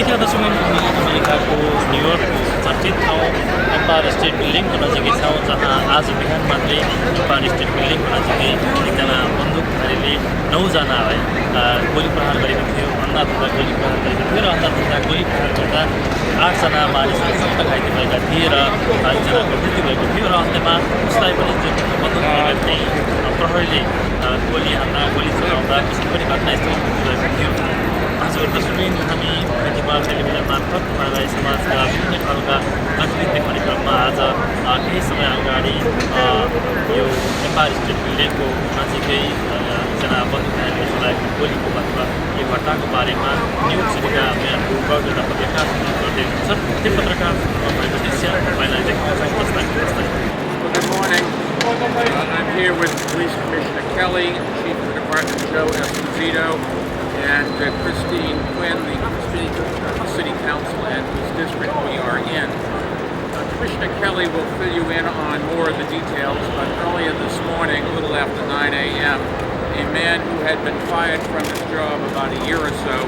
यतिखेर दर्शकहरू हामी अमेरिकाको न्युयोर्कको चर्चित ठाउँ एम्पायर स्टेट बिल्डिङको नजिकै छौँ, जहाँ आज बिहान मात्रै एम्पायर स्टेट बिल्डिङको नजिकै एकजना बन्दुकधारीले 9 जनालाई गोली प्रहार गरेको थियो, अन्धाधुन्दा गोली प्रहार गरेको थियो र अन्धाधुन्दा गोली प्रहार गर्दा 8 जना मानिसहरू सट्ट घाइते भएका थिए र 5 जनाको मृत्यु भएको थियो र अन्त्यमा उसलाई पनि जुन बन्दुकधारीले चाहिँ प्रहरीले गोली चलाउँदा उसले पनि घटनास्थलमा मृत्यु भएको थियो। हजुर दर्शकवृन्द, हामी हिमाल टेलिभिजन मार्फत तपाईँलाई समाजका विभिन्न ठाउँका गतिविधि देखाउने क्रममा आज केही समय अगाडि यो एम्पायर स्टेट बिल्डिङको नजिकै एकजना बन्दुकधारीले चलाएको गोलीको अथवा यो घटनाको बारेमा न्युयोर्क सिटीका एउटा पत्रकार गर्दै हुनुहुन्छ। त्यो पत्रकार भएको दृश्य तपाईँलाई देखाउँछौँ। Good morning. I'm here with Police Commissioner Kelly, Chief of the Department Joe Esposito, and Christine Quinn, the City Council and whose district we are in. Commissioner Kelly will fill you in on more of the details, but earlier this morning, a little after 9 a.m., a man who had been fired from his job about a year or so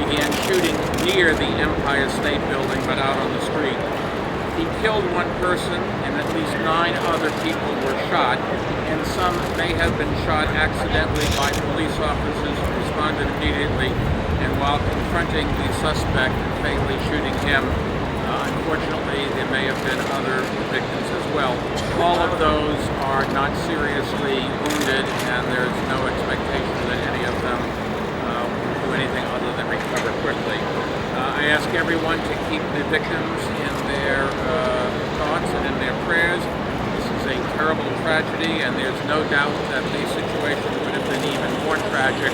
began shooting near the Empire State Building, but out on the street. He killed one person and at least 9 other people were shot, and some may have been shot accidentally by police officers who responded immediately, and while confronting the suspect and fatally shooting him, unfortunately there may have been other victims as well. All of those are not seriously wounded, and there's no expectation that any of them will do anything other than recover quickly. I ask everyone to keep the victims in their thoughts and in their prayers. This is a terrible tragedy, and there's no doubt that the situation would have been even more tragic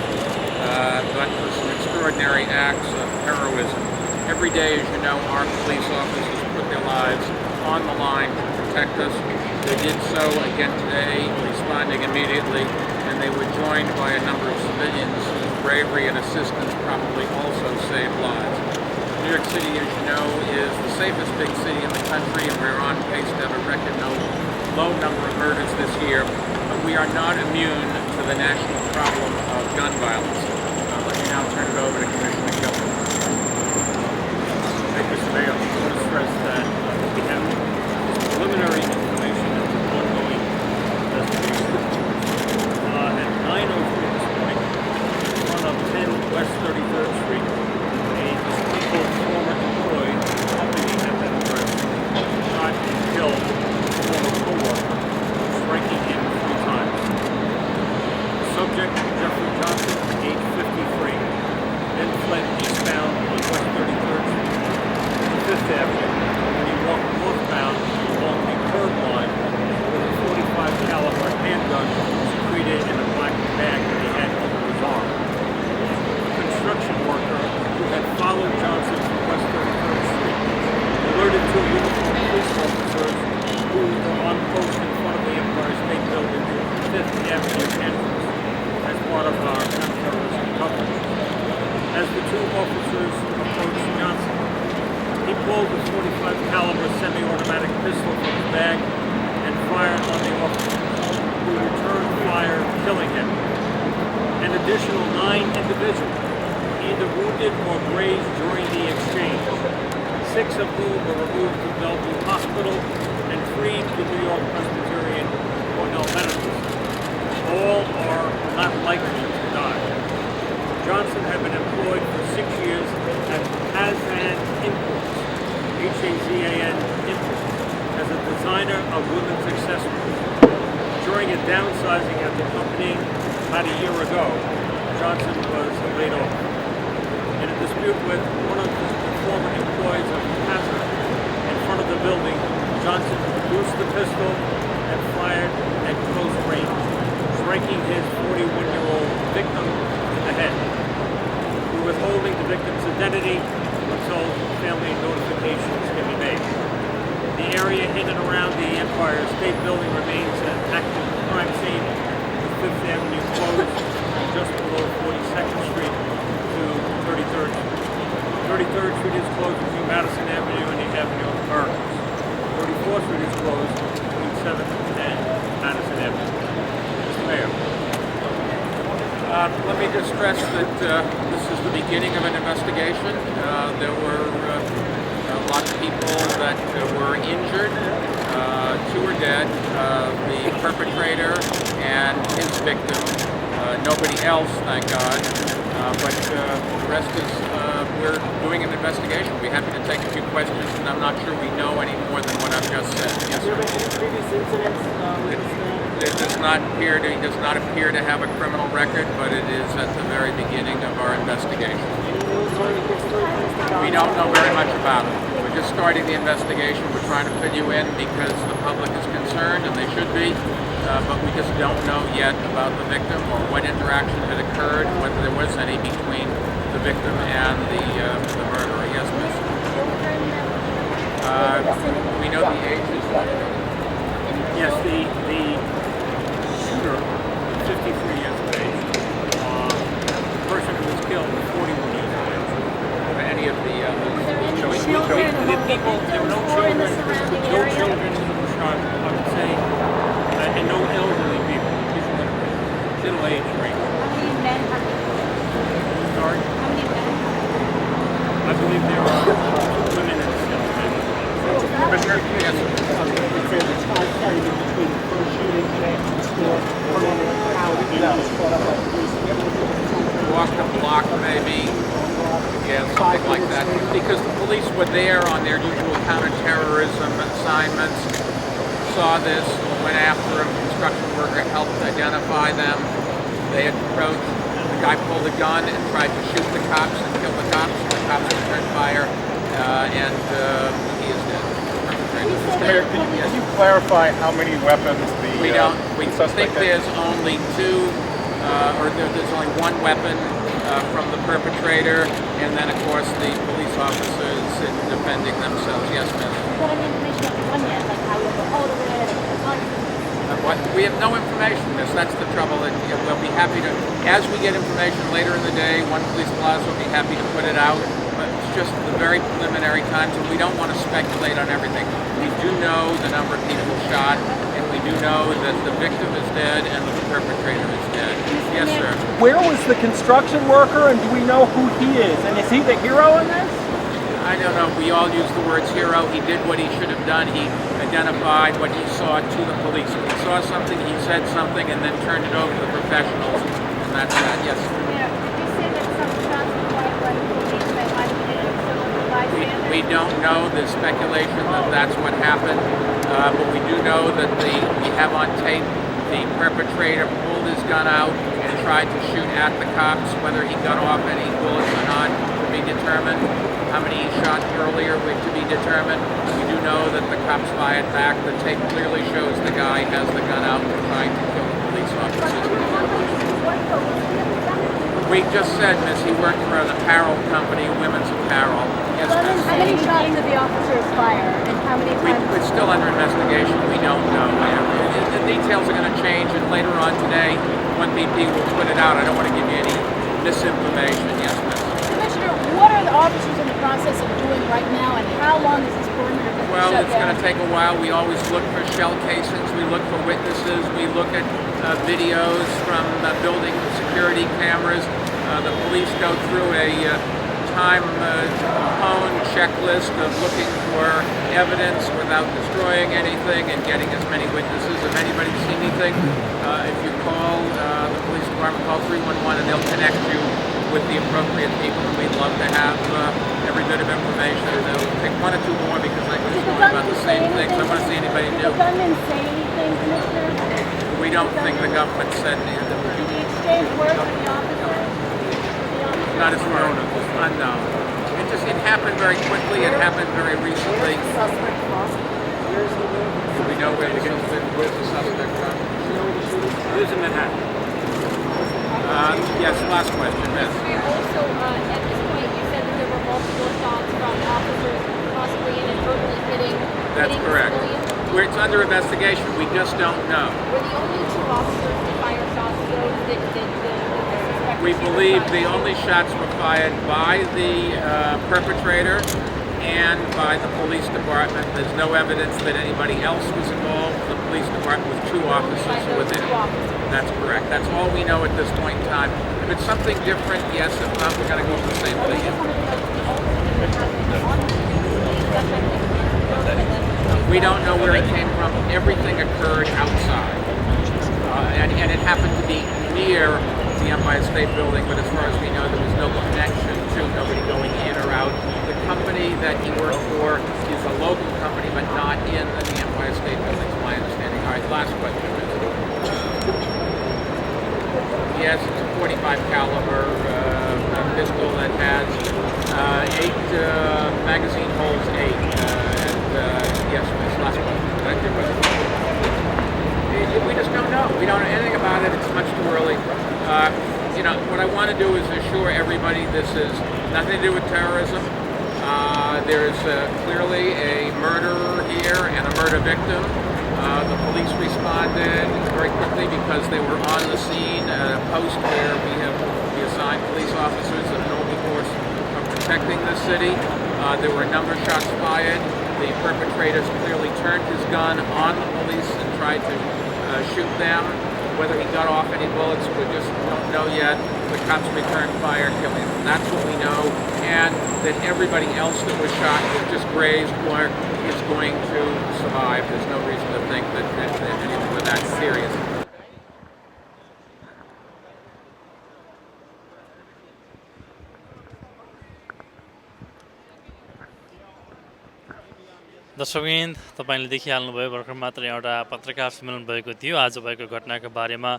but for some extraordinary acts of heroism. Every day, as you know, our police officers put their lives on the line to protect us. They did so again today, responding immediately, and they were joined by a number of civilians whose bravery and assistance probably also saved lives. New York City, as you know, is the safest big city in the country, and we're on pace to have a record low number of murders this year. But we are not immune to the national problem of gun violence. Let me now turn it over to Commissioner Kelly. Thank you, Mr. Mayor. I want to stress that we have preliminary information as to ongoing investigation. At 9:03 this morning, in front of 10 West 33rd Street, a disgruntled former employee of the company at that address shot and killed a former co-worker, striking him 3 times. The subject, Jeffrey Johnson, age 53, then fled eastbound on West 33rd Street to 5th Avenue when he walked northbound along the curb line with a .45 caliber handgun secreted in a black bag that he had under his arm. A construction worker who had followed Johnson from West 33rd Street alerted 2 uniformed police officers who were on post in front of the Empire State Building, 5th Avenue entrance, as part of our counterterrorism coverage. As the 2 officers approached Johnson, he pulled a .45 caliber semi-automatic pistol from his bag and fired on the officers, who returned fire, killing him. An additional 9 individuals either wounded or grazed during the exchange, 6 of whom were removed to Bellevue Hospital and 3 to New York Presbyterian Cornell Medical Center. All are not likely to die. Johnson had been employed for 6 years at Hazan Imports, Hazan Imports, as a designer of women's accessories. During a downsizing at the company about a year ago, Johnson was laid off. In a dispute with one of the former employees of Hazan in front of the building, Johnson produced the pistol and fired at close range, striking his 41-year-old victim in the head. We're withholding the victim's identity until family notifications can be made. The area in and around the Empire State Building remains an active crime scene, with 5th Avenue closed and just below 42nd Street to 33rd Street. 33rd Street is closed between Madison Avenue and the Avenue of Americans. 34th Street is closed between 7th and Madison Avenue. Mr. Mayor. Let me just stress that this is the beginning of an investigation. There were a lot of people that were injured. Two are dead. The perpetrator and his victim. Nobody else, thank God. But the rest is, we're doing an investigation. We're happy to take a few questions, and I'm not sure we know any more than what I've just said. Yes, sir. Previous incidents? It does not appear to, he does not appear to have a criminal record, but it is at the very beginning of our investigation. We don't know very much about it. We're just starting the investigation. We're trying to fill you in because the public is concerned, and they should be. But we just don't know yet about the victim or what interaction had occurred, whether there was any between the victim and the murderer. Yes, miss? We know the ages. Yes, the shooter, 53 years of age. The person who was killed was 41 years of age. Any of the Children The people, there were no children, who were shot, I would say, and no elderly people. People in middle age range. How many men are there? Sorry? How many men? I believe there are women and still men. Commissioner? Yes. Walked a block maybe. Yeah, something like that. Because the police were there on their usual counterterrorism assignments, saw this, went after a construction worker, helped identify them. They approached, the guy pulled a gun and tried to shoot the cops and kill the cops. The cops returned fire, and he is dead. Mr. Mayor, can you clarify how many weapons We don't. We suspect think there's only two, or there's only one weapon from the perpetrator, and then of course the police officers in defending themselves. Yes, ma'am. Got any information on one yet? Like how you got hold of it? What? We have no information. That's the trouble. And we'll be happy to, as we get information later in the day, one police plaza will be happy to put it out. But it's just the very preliminary times, and we don't want to speculate on everything. We do know the number of people shot, and we do know that the victim is dead and the perpetrator is dead. Yes, sir. Where was the construction worker, and do we know who he is? And is he the hero in this? I don't know. We all use the words hero. He did what he should have done. He identified what he saw to the police. If he saw something, he said something, and then turned it over to the professionals. And that's that. Yes. Did you say that some shots were fired by the police that might have been some bystanders? We don't know. There's speculation that that's what happened. But we do know that we have on tape the perpetrator pulled his gun out and tried to shoot at the cops. Whether he got off any bullets or not to be determined. How many he shot earlier were to be determined. We do know that the cops fired back. The tape clearly shows the guy has the gun out and trying to kill the police officers. We just said, miss, he worked for an apparel company, women's apparel. Yes, miss. How many shots did the officers fire? And how many times? It's still under investigation. We don't know. The details are going to change, and later on today, one BP will put it out. I don't want to give you any misinformation. Yes, miss. Commissioner, what are the officers in the process of doing right now, and how long is this perimeter going to Well, shut it's down? going to take a while. We always look for shell casings. We look for witnesses. We look at videos from building security cameras. The police go through a time-honed checklist of looking for evidence without destroying anything and getting as many witnesses. If anybody's seen anything, if you call the police department, call 311 and they'll connect you with the appropriate people. And we'd love to have every bit of information. They'll take one or two more because I can story about the same things. I want to see anybody new. Did the gunman say anything, Commissioner? We don't think the government said anything. Did he exchange words with the officer? Not as far as unknown. It happened very quickly. It happened very recently. Suspect lost. Where's he Do we know where's the suspect from? Lives in Manhattan. Yes, last question. Yes. Also, at this point, you said that there were multiple shots from officers possibly inadvertently hitting Correct. civilians. Where it's under investigation, we just don't know. Were the only two officers to fire shots those that the suspect We received believe shots? the only shots were fired by the perpetrator and by the police department. There's no evidence that anybody else was involved. The police department with 2 officers within it. That's correct. That's all we know at this point in time. If it's something different, yes. If not, we're going to go with the same thing. We don't know where it came from. Everything occurred outside. And it happened to be near the Empire State Building, but as far as we know, there was no connection to nobody going in or out. The company that he worked for is a local company, but not in the Empire State Building, is my understanding. All right, last question. Yes, it's a .45 caliber pistol that has 8 magazine holes, 8. Yes, this last one. Thank you. We just don't know. We don't know anything about it. It's much too early. What I want to do is assure everybody this is nothing to do with terrorism. There's clearly a murderer here and a murder victim. The police responded very quickly because they were on the scene at a post where we assigned police officers and a noble force of protecting the city. There were a number of shots fired. The perpetrators clearly turned his gun on the police and tried to shoot them. Whether he got off any bullets, we just don't know yet. The cops returned fire, killing him. That's what we know. And that everybody else that was shot was just grazed or is going to survive. There's no reason to think that anything was that serious. दर्शकवृन्द तपाईँले देखिहाल्नुभयो भर्खर मात्र एउटा पत्रकार सम्मेलन भएको थियो आज भएको घटनाको बारेमा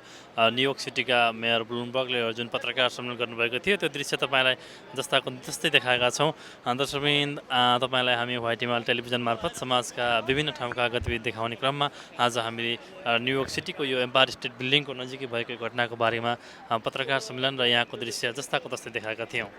न्युयोर्क सिटीका मेयर ब्लुमबर्गले जुन पत्रकार सम्मेलन गर्नुभएको थियो त्यो दृश्य तपाईँलाई जस्ताको त्यस्तै देखाएका छौँ दर्शकवृन्द तपाईँलाई हामी व्हाइट हिमाल टेलिभिजन मार्फत समाजका विभिन्न ठाउँका गतिविधि देखाउने क्रममा आज हामीले न्युयोर्क सिटीको यो एम्पायर स्टेट बिल्डिङको नजिकै भएको घटनाको बारेमा पत्रकार सम्मेलन र यहाँको दृश्य जस्ताको तस्तै देखाएका थियौँ।